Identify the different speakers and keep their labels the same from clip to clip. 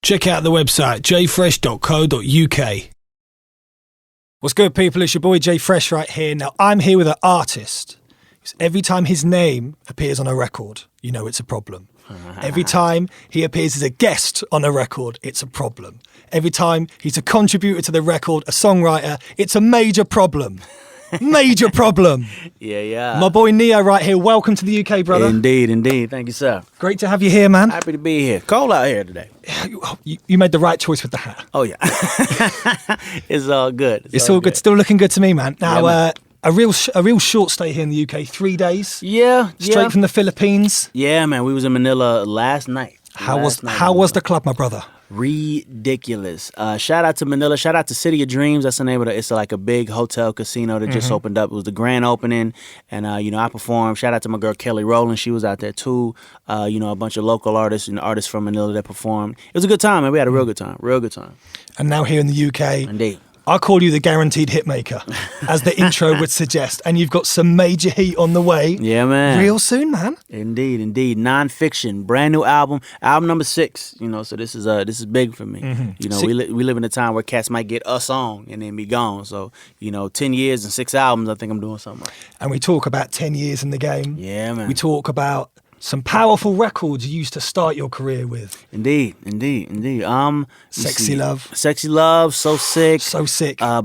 Speaker 1: Check out the website jfresh.co.uk. What's good, people? It's your boy Jay Fresh right here. Now, I'm here with an artist. Every time his name appears on a record, you know it's a problem. Every time he appears as a guest on a record, it's a problem. Every time he's a contributor to the record, a songwriter, it's a major problem. Major problem.
Speaker 2: Yeah.
Speaker 1: My boy Neo right here. Welcome to the UK, brother.
Speaker 2: Indeed. Thank you, sir.
Speaker 1: Great to have you here, man.
Speaker 2: Happy to be here. Cold out here today.
Speaker 1: You made the right choice with the hat.
Speaker 2: Oh, yeah. It's all good.
Speaker 1: It's all good. Still looking good to me, man. Now,
Speaker 2: Yeah, man.
Speaker 1: a real short stay here in the UK. 3 days.
Speaker 2: Yeah.
Speaker 1: Straight from the Philippines.
Speaker 2: Yeah, man. We was in Manila last night.
Speaker 1: How was the club, my brother?
Speaker 2: Ridiculous. Shout out to Manila. Shout out to City of Dreams. That's the name of it. It's like a big hotel casino that just opened up. It was the grand opening, and I performed. Shout out to my girl Kelly Rowland. She was out there too. A bunch of local artists and artists from Manila that performed. It was a good time, man. We had a real good time.
Speaker 1: And now here in the UK,
Speaker 2: Indeed.
Speaker 1: I call you the guaranteed hitmaker, as the intro would suggest. And you've got some major heat on the way.
Speaker 2: Yeah, man.
Speaker 1: Real soon, man.
Speaker 2: Indeed. Non-fiction, brand new album number 6. So this is big for me. We live in a time where cats might get a song and then be gone. So 10 years and 6 albums, I think I'm doing something right.
Speaker 1: And we talk about 10 years in the game.
Speaker 2: Yeah, man.
Speaker 1: We talk about some powerful records you used to start your career with.
Speaker 2: Indeed.
Speaker 1: Sexy Love,
Speaker 2: So Sick.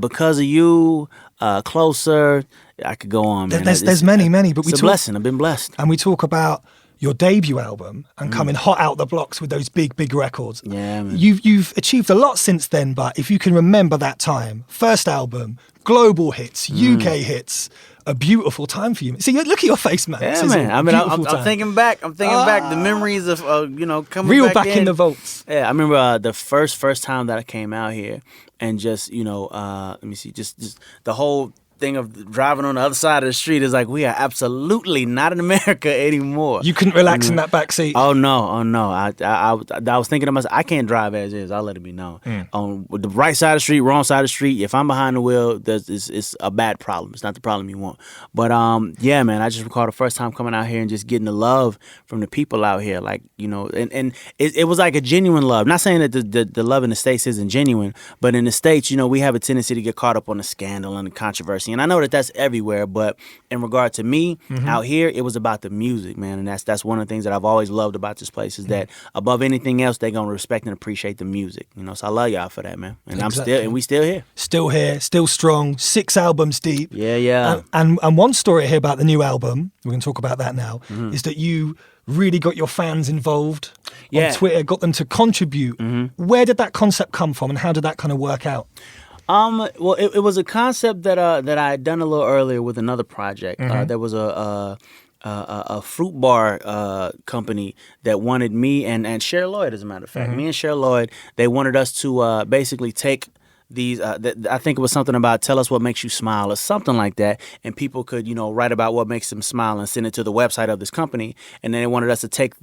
Speaker 2: Because of You, Closer. I could go on, man.
Speaker 1: There's many, but
Speaker 2: it's a blessing. I've been blessed.
Speaker 1: And we talk about your debut album and coming hot out the blocks with those big records.
Speaker 2: Yeah, man.
Speaker 1: You've achieved a lot since then, but if you can remember that time, first album, global hits, UK hits, a beautiful time for you. See, look at your face, man.
Speaker 2: Yeah, man. I'm thinking back. The memories of coming
Speaker 1: real back in the vaults.
Speaker 2: Yeah, I remember the first time that I came out here, and just let me see, just the whole thing of driving on the other side of the street is like, we are absolutely not in America anymore.
Speaker 1: You couldn't relax in that back seat.
Speaker 2: Oh no. I was thinking to myself, I can't drive as is. I'll let it be known. On the right side of the street, wrong side of the street, if I'm behind the wheel, it's a bad problem. It's not the problem you want. But yeah, man, I just recall the first time coming out here and just getting the love from the people out here, like and it was like a genuine love. Not saying that the love in the States isn't genuine, but in the States, we have a tendency to get caught up on the scandal and the controversy. And I know that that's everywhere, but in regard to me, out here, it was about the music, man. And that's one of the things that I've always loved about this place is that above anything else, they're going to respect and appreciate the music. So I love y'all for that, man. And
Speaker 1: Exactly.
Speaker 2: we still here.
Speaker 1: Still here, still strong, 6 albums deep.
Speaker 2: Yeah.
Speaker 1: And one story here about the new album, we can talk about that now, is that you really got your fans involved on Twitter, got them to contribute. Where did that concept come from and how did that kind of work out?
Speaker 2: Well, it was a concept that I had done a little earlier with another project. There was a fruit bar company that wanted me and Cher Lloyd, as a matter of fact. Me and Cher Lloyd, they wanted us to basically take these, I think it was something about tell us what makes you smile or something like that, and people could write about what makes them smile and send it to the website of this company, and then they wanted us to take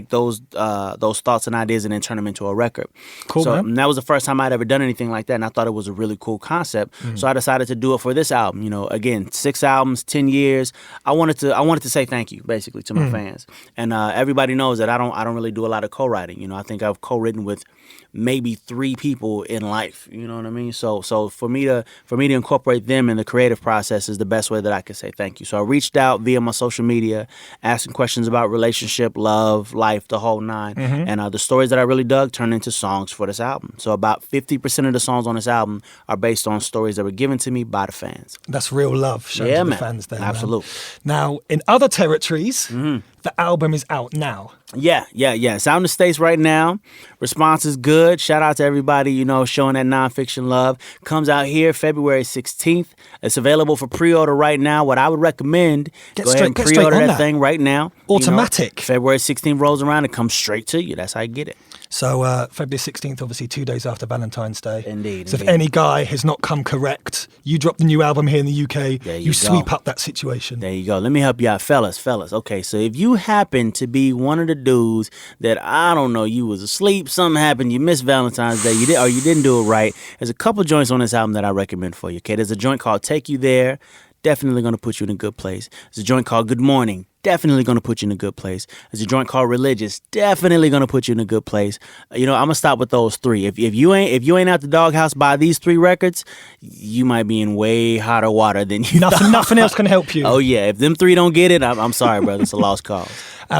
Speaker 2: those thoughts and ideas and then turn them into a record.
Speaker 1: Cool,
Speaker 2: so
Speaker 1: man.
Speaker 2: that was the first time I'd ever done anything like that, and I thought it was a really cool concept. So I decided to do it for this album. Again, 6 albums, 10 years. I wanted to say thank you basically to my fans, and everybody knows that I don't really do a lot of co-writing. I think I've co-written with maybe 3 people in life. You know what I mean? So for me to incorporate them in the creative process is the best way that I could say thank you. So I reached out via my social media, asking questions about relationship, love, life, the whole 9. And the stories that I really dug turned into songs for this album. So about 50% of the songs on this album are based on stories that were given to me by the fans.
Speaker 1: That's real love shown to the fans there.
Speaker 2: Absolutely.
Speaker 1: Man. Now, in other territories, the album is out now.
Speaker 2: Yeah. It's out in the States right now. Response is good. Shout out to everybody, showing that nonfiction love. Comes out here February 16th. It's available for pre-order right now. What I would recommend, go ahead and pre-order that thing right now.
Speaker 1: Automatic.
Speaker 2: February 16th rolls around, it comes straight to you. That's how you get it.
Speaker 1: So February 16th, obviously 2 days after Valentine's Day.
Speaker 2: Indeed.
Speaker 1: So if any guy has not come correct, you drop the new album here in the UK,
Speaker 2: There
Speaker 1: you
Speaker 2: you
Speaker 1: sweep
Speaker 2: go.
Speaker 1: up that situation.
Speaker 2: There you go. Let me help you out, fellas. Okay, so if you happen to be one of the dudes that, I don't know, you was asleep, something happened, you missed Valentine's Day, you didn't do it right, there's a couple joints on this album that I recommend for you. Okay, there's a joint called Take You There. Definitely going to put you in a good place. There's a joint called Good Morning. definitely going to put you in a good place. There's a joint called Religious, definitely going to put you in a good place. I'm gonna stop with those three. If you ain't at the doghouse by these three records, you might be in way hotter water than you thought.
Speaker 1: Nothing else can help you.
Speaker 2: Oh yeah, if them three don't get it, I'm sorry, brother. It's a lost cause.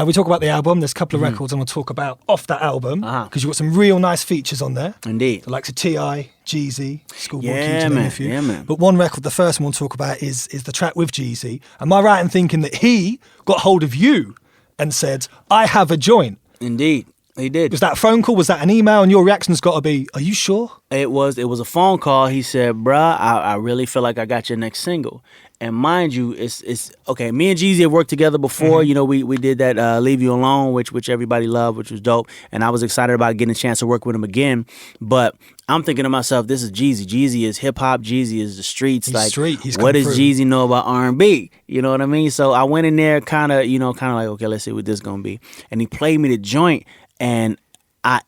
Speaker 1: We talk about the album. There's a couple of records I want to talk about off that album because you've got some real nice features on there.
Speaker 2: Indeed.
Speaker 1: The likes of T.I., Jeezy, Schoolboy Q,
Speaker 2: Yeah,
Speaker 1: to name
Speaker 2: man.
Speaker 1: a few.
Speaker 2: Yeah, man.
Speaker 1: But one record, the first one we'll talk about is the track with Jeezy. Am I right in thinking that he got hold of you and said, I have a joint?
Speaker 2: Indeed. He did.
Speaker 1: Was that a phone call? Was that an email? And your reaction's got to be, are you sure?
Speaker 2: It was a phone call. He said, bruh, I really feel like I got your next single. And mind you, it's okay. Me and Jeezy have worked together before. We did that Leave You Alone, which everybody loved, which was dope. And I was excited about getting a chance to work with him again. But I'm thinking to myself, this is Jeezy. Jeezy is hip hop. Jeezy is the streets.
Speaker 1: He's
Speaker 2: like,
Speaker 1: street. He's
Speaker 2: what
Speaker 1: come
Speaker 2: does
Speaker 1: through.
Speaker 2: Jeezy know about R&B? You know what I mean? So I went in there kind of like, okay, let's see what this gonna be. And he played me the joint, and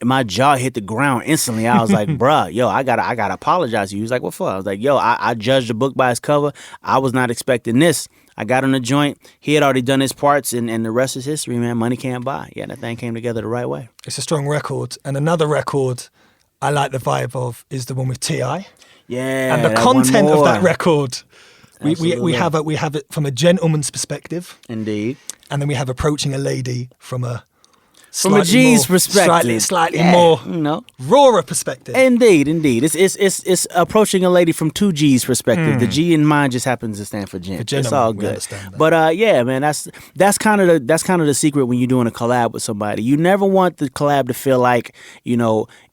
Speaker 2: my jaw hit the ground instantly. I was like, bruh, yo, I gotta apologize to you. He was like, what for? I was like, yo, I judged the book by its cover. I was not expecting this. I got on the joint. He had already done his parts, and the rest is history, man. Money can't buy. Yeah, that thing came together the right way.
Speaker 1: It's a strong record. And another record I like the vibe of is the one with T.I.
Speaker 2: Yeah,
Speaker 1: And the
Speaker 2: that
Speaker 1: content
Speaker 2: one
Speaker 1: of
Speaker 2: more.
Speaker 1: that record, we
Speaker 2: Absolutely.
Speaker 1: have it from a gentleman's perspective,
Speaker 2: Indeed.
Speaker 1: and then we have approaching a lady from a
Speaker 2: From a G's perspective.
Speaker 1: slightly
Speaker 2: Yeah,
Speaker 1: more rawer perspective.
Speaker 2: Indeed. It's approaching a lady from two G's perspective. The G in mine just happens to stand for gent. It's
Speaker 1: gentleman,
Speaker 2: all
Speaker 1: we
Speaker 2: good.
Speaker 1: understand that.
Speaker 2: But yeah, man, that's kind of the secret when you're doing a collab with somebody. You never want the collab to feel like,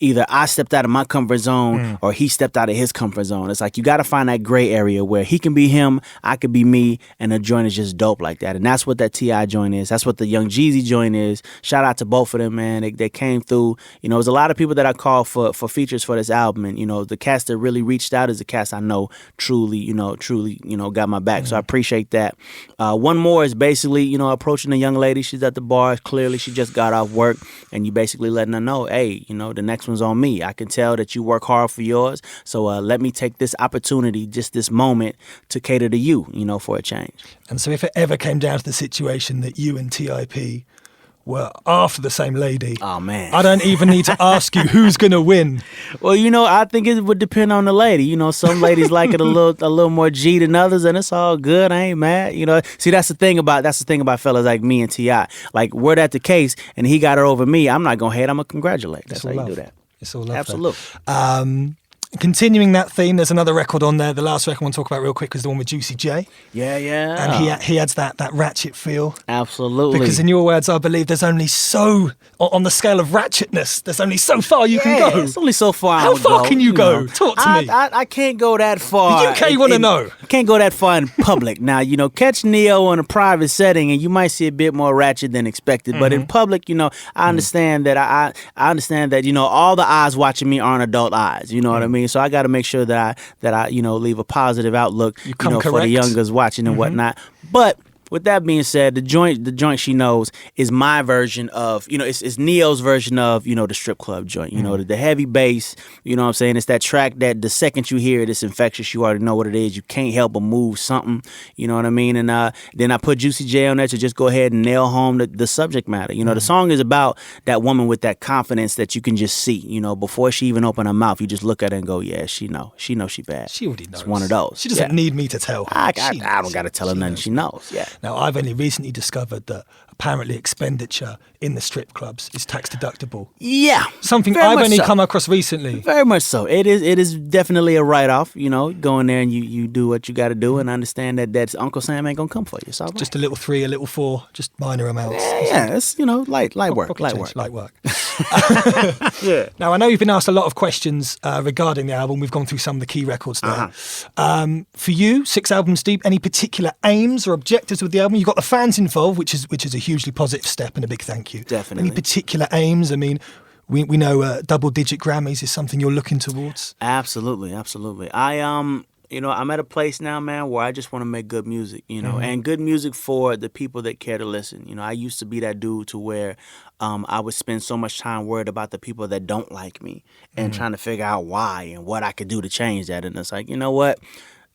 Speaker 2: either I stepped out of my comfort zone or he stepped out of his comfort zone. It's like you got to find that gray area where he can be him, I could be me, and the joint is just dope like that. And that's what that T.I. joint is. That's what the Young Jeezy joint is. Shout out to both of them, man. They came through. There's a lot of people that I call for features for this album, and the cast that really reached out is the cast I know truly got my back. So I appreciate that. One more is basically approaching a young lady. She's at the bar. Clearly, she just got off work, and you basically letting her know, hey, the next one's on me. I can tell that you work hard for yours. So let me take this opportunity, just this moment, to cater to you, for a change.
Speaker 1: And so if it ever came down to the situation that you and TIP were after the same lady,
Speaker 2: Oh man,
Speaker 1: I don't even need to ask you who's going to win.
Speaker 2: Well, I think it would depend on the lady. Some ladies like it a little more G than others, and it's all good. I ain't mad. See, that's the thing about fellas like me and T.I. Like, were that the case, and he got her over me, I'm not gonna hate. I'm gonna congratulate. That's how you do that.
Speaker 1: It's all love.
Speaker 2: Absolutely.
Speaker 1: Continuing that theme, there's another record on there. The last record I want to talk about real quick is the one with Juicy J.
Speaker 2: Yeah.
Speaker 1: And he adds that ratchet feel.
Speaker 2: Absolutely.
Speaker 1: Because in your words, I believe there's only on the scale of ratchetness, there's only so far you can go.
Speaker 2: It's only so far.
Speaker 1: How far can you go? Talk to me.
Speaker 2: I can't go that far.
Speaker 1: The UK you want to know.
Speaker 2: Can't go that far in public. Now, catch Neo in a private setting, and you might see a bit more ratchet than expected. But in public, I understand that I understand that all the eyes watching me aren't adult eyes. You know what I mean? So I got to make sure that I leave a positive outlook for the youngers watching and whatnot. But with that being said, the joint she knows is my version of, it's Neo's version of, the strip club joint, the heavy bass, you know what I'm saying? It's that track that the second you hear it, it's infectious. You already know what it is. You can't help but move something, you know what I mean? And then I put Juicy J on there to just go ahead and nail home the subject matter. The song is about that woman with that confidence that you can just see, before she even open her mouth, you just look at her and go, yeah, she know she bad.
Speaker 1: She already knows.
Speaker 2: It's one of those.
Speaker 1: She doesn't need me to tell her.
Speaker 2: I don't got to tell her nothing. She knows, yeah.
Speaker 1: Now, I've only recently discovered that apparently expenditure in the strip clubs is tax deductible.
Speaker 2: Yeah.
Speaker 1: Something
Speaker 2: very
Speaker 1: I've
Speaker 2: much
Speaker 1: only
Speaker 2: so.
Speaker 1: come across recently.
Speaker 2: Very much so. It is definitely a write-off, go in there and you do what you got to do and understand that Uncle Sam ain't going to come for you. It's all right.
Speaker 1: Just a little 3, a little 4, just minor amounts.
Speaker 2: Yeah, it's, light work.
Speaker 1: Light work.
Speaker 2: Yeah.
Speaker 1: Now, I know you've been asked a lot of questions regarding the album. We've gone through some of the key records there. For you, 6 albums deep, any particular aims or objectives with the album? You got the fans involved, which is a hugely positive step and a big thank you.
Speaker 2: Definitely.
Speaker 1: Any particular aims? I mean, we know double-digit Grammys is something you're looking towards.
Speaker 2: Absolutely. I'm at a place now, man, where I just want to make good music, and good music for the people that care to listen. I used to be that dude to where I would spend so much time worried about the people that don't like me and trying to figure out why and what I could do to change that. And it's like, you know what?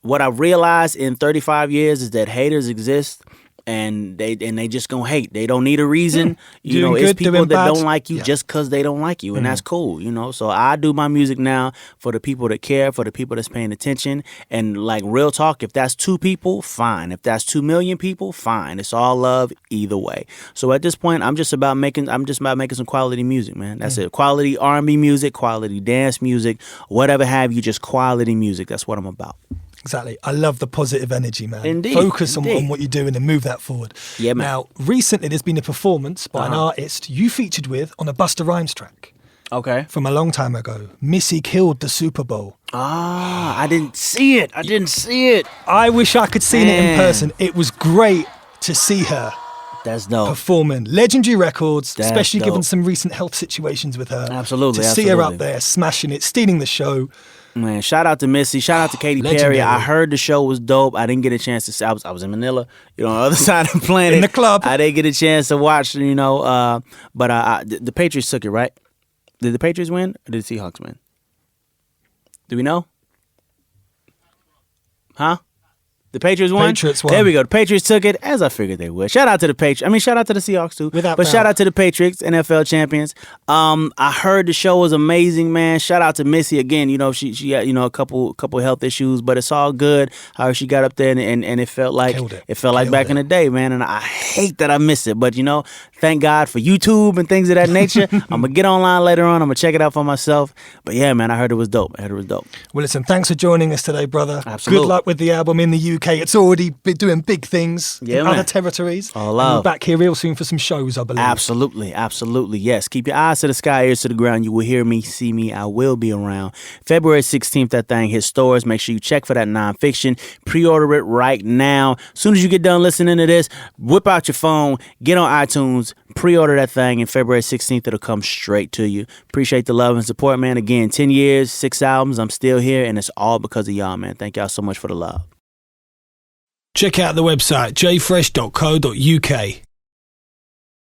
Speaker 2: What I realized in 35 years is that haters exist. And they just gonna hate. They don't need a reason. You
Speaker 1: Doing
Speaker 2: know, it's
Speaker 1: good,
Speaker 2: people
Speaker 1: doing
Speaker 2: that
Speaker 1: bad.
Speaker 2: don't like you just because they don't like you, and that's cool. You know, so I do my music now for the people that care, for the people that's paying attention. And like real talk, if that's 2 people, fine. If that's 2 million people, fine. It's all love either way. So at this point, I'm just about making some quality music, man. That's it. Quality R&B music, quality dance music, whatever have you. Just quality music. That's what I'm about.
Speaker 1: Exactly. I love the positive energy, man.
Speaker 2: Indeed,
Speaker 1: Focus on
Speaker 2: indeed.
Speaker 1: what you're doing and move that forward.
Speaker 2: Yeah, man.
Speaker 1: Now, recently there's been a performance by an artist you featured with on a Busta Rhymes track
Speaker 2: Okay.
Speaker 1: from a long time ago. Missy killed the Super Bowl.
Speaker 2: I didn't see it.
Speaker 1: I wish I could seen it in
Speaker 2: Man.
Speaker 1: person. It was great to see her
Speaker 2: That's dope.
Speaker 1: performing. Legendary records,
Speaker 2: That's
Speaker 1: especially given
Speaker 2: dope.
Speaker 1: some recent health situations with her.
Speaker 2: Absolutely,
Speaker 1: To see her
Speaker 2: absolutely.
Speaker 1: up there smashing it, stealing the show.
Speaker 2: Man, shout out to Missy. Shout out to Katy Perry.
Speaker 1: Legendary.
Speaker 2: I heard the show was dope. I didn't get a chance to see. I was in Manila, you know, on the other side of the planet.
Speaker 1: In the club.
Speaker 2: I didn't get a chance to watch, you know. But the Patriots took it, right? Did the Patriots win or did the Seahawks win? Do we know? Huh? The Patriots won?
Speaker 1: Patriots won.
Speaker 2: There we go. The Patriots took it, as I figured they would. Shout out to the Patriots. I mean, shout out to the Seahawks, too.
Speaker 1: Without
Speaker 2: but
Speaker 1: doubt.
Speaker 2: shout out to the Patriots, NFL champions. I heard the show was amazing, man. Shout out to Missy again. You know, she had, you know, a couple health issues, but it's all good. How she got up there and it felt like
Speaker 1: Killed it.
Speaker 2: it felt like
Speaker 1: Killed
Speaker 2: back
Speaker 1: it.
Speaker 2: in the day, man. And I hate that I miss it. But, you know, thank God for YouTube and things of that nature. I'm going to get online later on. I'm going to check it out for myself. But yeah, man, I heard it was dope.
Speaker 1: Well, listen, thanks for joining us today, brother.
Speaker 2: Absolutely.
Speaker 1: Good luck with the album in the UK. It's already been doing big things
Speaker 2: Yeah,
Speaker 1: in
Speaker 2: man.
Speaker 1: other territories.
Speaker 2: All
Speaker 1: And
Speaker 2: love.
Speaker 1: we're back here real soon for some shows, I believe.
Speaker 2: Absolutely, absolutely, yes. Keep your eyes to the sky, ears to the ground. You will hear me, see me. I will be around. February 16th, that thing hits stores. Make sure you check for that nonfiction. Pre-order it right now. As soon as you get done listening to this, whip out your phone, get on iTunes, pre-order that thing, and February 16th, it'll come straight to you. Appreciate the love and support, man. Again, 10 years, 6 albums. I'm still here, and it's all because of y'all, man. Thank y'all so much for the love.
Speaker 1: Check out the website jfresh.co.uk.